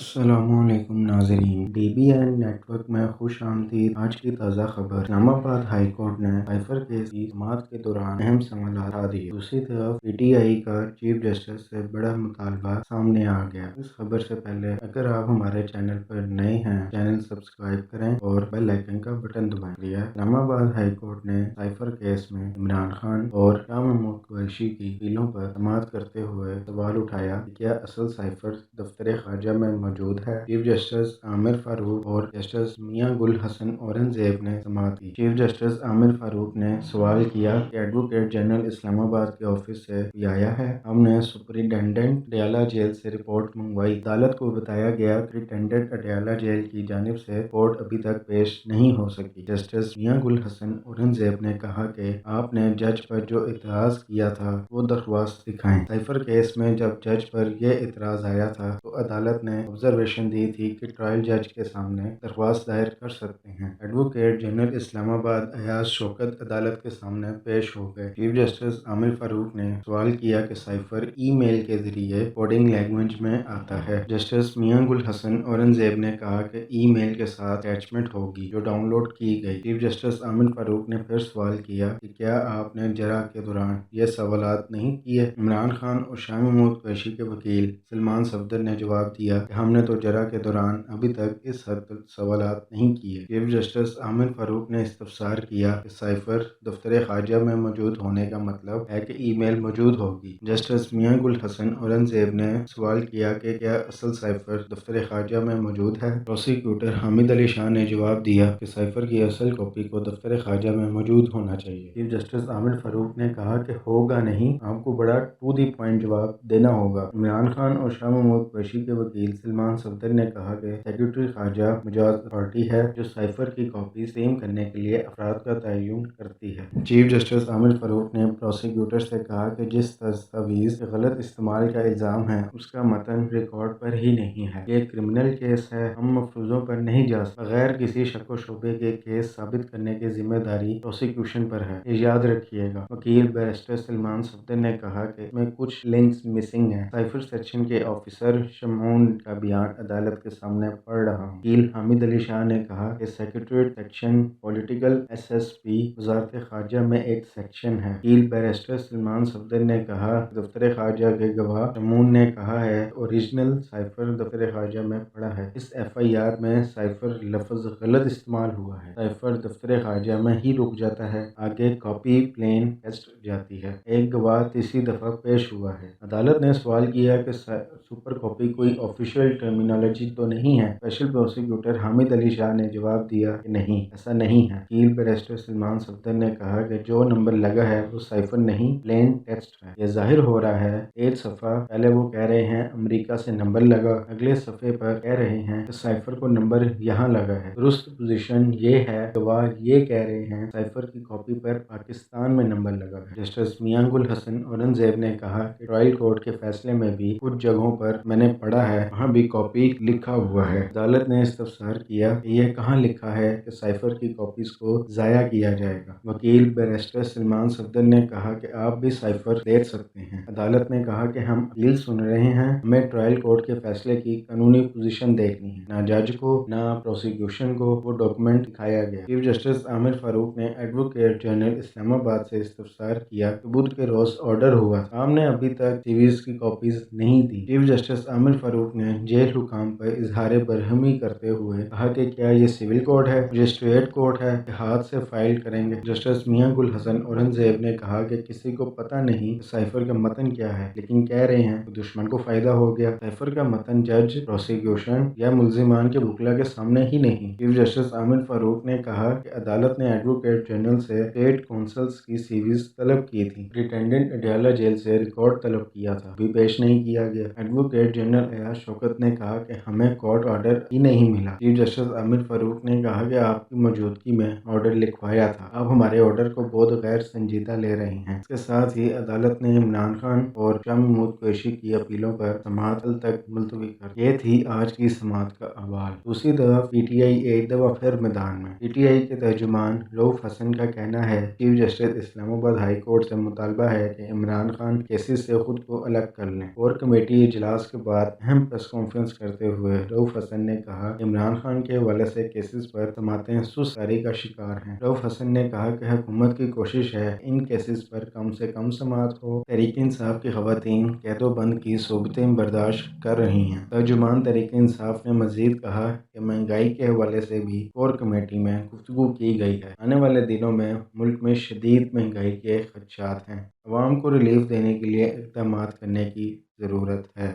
السلام علیکم ناظرین، D B N network میں خوش آمدید۔ آج کی تازہ خبر، اسلام آباد ہائی کورٹ نے سائفر کیس کی سماعت کے دوران اہم سوالات اٹھا دیے۔ دوسری طرف پی ٹی آئی کا چیف جسٹس سے بڑا مطالبہ سامنے آ گیا۔ اس خبر سے پہلے اگر آپ ہمارے چینل پر نئے ہیں، چینل سبسکرائب کریں اور بیل آئیکن کا بٹن دبائیں۔ اسلام آباد ہائی کورٹ نے سائفر کیس میں عمران خان اور شاہ محمود قریشی کی اپیلوں پر سماعت کرتے ہوئے سوال اٹھایا کہ کیا اصل سائفر دفتر خارجہ میں موجود ہے۔ چیف جسٹس عامر فاروق اور جسٹس میاں گل حسن اورنگزیب نے سماعت کی۔ چیف جسٹس عامر فاروق نے سوال کیا کہ ایڈوکیٹ جنرل اسلام آباد کے آفس سے بھی آیا ہے؟ ہم نے سپرنٹینڈنٹ اڈیالہ جیل سے رپورٹ منگوائی۔ عدالت کو بتایا گیا کہ سپرنٹینڈنٹ اڈیالہ جیل کی جانب سے رپورٹ ابھی تک پیش نہیں ہو سکی۔ جسٹس میاں گل حسن اورنگزیب نے کہا کہ آپ نے جج پر جو اعتراض کیا تھا وہ درخواست دکھائیں۔ سائفر کیس میں جب جج پر یہ اعتراض آیا تھا تو عدالت نے آبزرویشن دی تھی کہ ٹرائل جج کے سامنے درخواست دائر کر سکتے ہیں۔ ایڈوکیٹ جنرل اسلام آباد ایاز شوکت عدالت کے سامنے پیش ہو گئے۔ چیف جسٹس عامر فاروق نے سوال کیا کہ سائفر ای میل کے ذریعے کوڈنگ لینگویج میں آتا ہے۔ جسٹس میاں گل حسن اورنگزیب نے کہا کہ ای میل کے ساتھ اٹیچمنٹ ہوگی جو ڈاؤن لوڈ کی گئی۔ چیف جسٹس عامر فاروق نے پھر سوال کیا کہ کیا آپ نے جرا کے دوران یہ سوالات نہیں کیے؟ عمران خان اور شاہ محمود قریشی کے وکیل سلمان صفدر نے جواب دیا کہ ہم نے تو جرا کے دوران ابھی تک اس حد تک سوالات نہیں کیے۔ چیف جسٹس عامر فاروق نے استفسار کیا کہ سائفر دفتر خارجہ میں موجود ہونے کا مطلب ہے کہ ای میل موجود ہوگی۔ جسٹس میاں گل حسن اورنگزیب نے سوال کیا کہ کیا اصل سائفر دفتر خارجہ میں موجود ہے؟ پروسیکیوٹر حامد علی شاہ نے جواب دیا کہ سائفر کی اصل کاپی کو دفتر خارجہ میں موجود ہونا چاہیے۔ چیف جسٹس عامر فاروق نے کہا کہ ہوگا نہیں، آپ کو بڑا ٹو دی پوائنٹ جواب دینا ہوگا۔ عمران خان اور شاہ محمود قریشی کے وکیل سلمان صفدر نے کہا کہ سیکرٹری خارجہ مجاز اتھارٹی ہے جو سائفر کی کاپی تسلیم کرنے کے لیے افراد کا تعین کرتی ہے۔ چیف جسٹس عامر فاروق نے پروسیکیوٹر سے کہا کہ جس دستاویز کے غلط استعمال کا الزام ہے اس کا متن ریکارڈ پر ہی نہیں ہے۔ یہ کرمنل کیس ہے، ہم مفروضوں پر نہیں جا سکتے۔ بغیر کسی شک و شبے کے کیس ثابت کرنے کی ذمہ داری پروسیکیوشن پر ہے، یہ یاد رکھیے گا۔ وکیل بیرسٹر سلمان صفدر نے کہا کہ اس میں کچھ لنکس مسنگ ہیں۔ سائفر سیکشن کے آفیسر شمعون کا بیان عدالت کے سامنے پڑھ رہا ہوں۔ وکیل حامد علی شاہ نے کہا کہ secretariat section political S S P وزارت خارجہ میں ایک سیکشن ہے۔ وکیل بیرسٹر سلمان صفدر نے کہا کہ دفتر خارجہ کے گواہ شمعون نے کہا ہے اوریجنل سائفر دفتر خارجہ میں پڑا ہے۔ اس ایف آئی آر میں سائفر لفظ غلط استعمال ہوا ہے۔ سائفر دفتر خارجہ میں ہی رک جاتا ہے، آگے کاپی پلین ٹیکسٹ جاتی ہے۔ ایک گواہ تیسری دفعہ پیش ہوا ہے۔ عدالت نے سوال کیا کہ سپر کاپی کوئی آفیشیل ٹرمینالوجی تو نہیں ہے؟ اسپیشل پروسیکیوٹر حامد علی شاہ نے جواب دیا کہ نہیں، ایسا نہیں ہے۔ وکیل بیرسٹر سلمان صفدر نے کہا کہ جو نمبر لگا ہے وہ سائفر نہیں، پلین ٹیکسٹ ہے۔ یہ ظاہر ہو رہا ہے 8 صفحہ پہلے وہ کہہ رہے ہیں امریکہ سے نمبر لگا، اگلے صفحے پر کہہ رہے ہیں کہ سائفر کو نمبر یہاں لگا ہے۔ درست پوزیشن یہ ہے، گواہ یہ کہہ رہے ہیں سائفر کی کاپی پر پاکستان میں نمبر لگا ہے۔ جسٹس میاں گل حسن اورنگزیب نے کہا کہ ٹرائل کورٹ کے فیصلے میں بھی کچھ جگہوں پر میں نے پڑھا ہے وہاں بھی کاپی لکھا ہوا ہے۔ عدالت نے استفسار کیا کہ یہ کہاں لکھا ہے کہ سائفر کی کاپیز کو ضائع کیا جائے گا؟ وکیل بیرسٹر سلمان صفدر نے کہا کہ آپ بھی سائفر دیکھ سکتے ہیں۔ عدالت نے کہا کہ ہم اپیل سن رہے ہیں، ہمیں ٹرائل کورٹ کے فیصلے کی قانونی پوزیشن دیکھنی ہے، نہ جج کو نہ پروسیکیوشن کو وہ ڈاکومنٹ دکھایا گیا۔ چیف جسٹس عامر فاروق نے ایڈوکیٹ جنرل اسلام آباد سے استفسار کیا کہ بدھ کے روز آرڈر ہوا تھا، آپ نے ابھی تک سیویز کی کاپیز نہیں دی۔ چیف جسٹس عامر فاروق نے جیل حکام پر اظہار برہمی کرتے ہوئے کہا کہ کیا یہ سول کورٹ ہے، مجسٹریٹ کورٹ ہے کہ ہاتھ سے فائل کریں گے؟ جسٹس میاں گل حسن اورنگزیب نے کہا کہ کسی کو پتہ نہیں کہ سائفر کا متن کیا ہے، لیکن کہہ رہے ہیں کہ دشمن کو فائدہ ہو گیا۔ سائفر کا متن جج، پروسیکیوشن یا ملزمان کے وکلا کے سامنے ہی نہیں۔ چیف جسٹس عامر فاروق نے کہا کہ عدالت نے ایڈوکیٹ جنرل سے اسٹیٹ کونسلز کی سیویز طلب کی تھی، سپرنٹینڈنٹ اڈیالہ جیل سے ریکارڈ طلب کیا تھا، بھی پیش نہیں کیا گیا۔ ایڈوکیٹ جنرل ایاز شوکت نے کہا کہ ہمیں کورٹ آرڈر ہی نہیں ملا۔ چیف جسٹس عامر فاروق نے کہا کہ آپ کی موجودگی میں آرڈر لکھوایا تھا، آپ ہمارے آرڈر کو بہت غیر سنجیدہ لے رہے ہیں۔ اس کے ساتھ ہی عدالت نے عمران خان اور شاہ محمود قریشی کی اپیلوں پر سماعت کل تک ملتوی کر دی۔ یہ تھی آج کی سماعت کا احوال۔ دوسری طرف پی ٹی آئی ایک دفعہ پھر میدان میں۔ پی ٹی آئی کے ترجمان رؤف حسن کا کہنا ہے چیف جسٹس اسلام آباد ہائی کورٹ سے مطالبہ ہے کہ عمران خان کیسز سے خود کو الگ کر لیں۔ کور کمیٹی اجلاس کے بعد اہم پریس کانفرنس کانفرنس کرتے ہوئے رؤف حسن نے کہا کہ عمران خان کے حوالے سے کیسز پر سماعتیں سست راری کا شکار ہیں۔ رؤف حسن نے کہا کہ حکومت کی کوشش ہے ان کیسز پر کم سے کم سماعت ہو۔ تحریک انصاف کی خواتین قید و بند کی صعوبتیں برداشت کر رہی ہیں۔ ترجمان تحریک انصاف نے مزید کہا کہ مہنگائی کے حوالے سے بھی کور کمیٹی میں گفتگو کی گئی ہے۔ آنے والے دنوں میں ملک میں شدید مہنگائی کے خدشات ہیں۔ عوام کو ریلیف دینے کے لیے اقدامات کرنے کی ضرورت ہے۔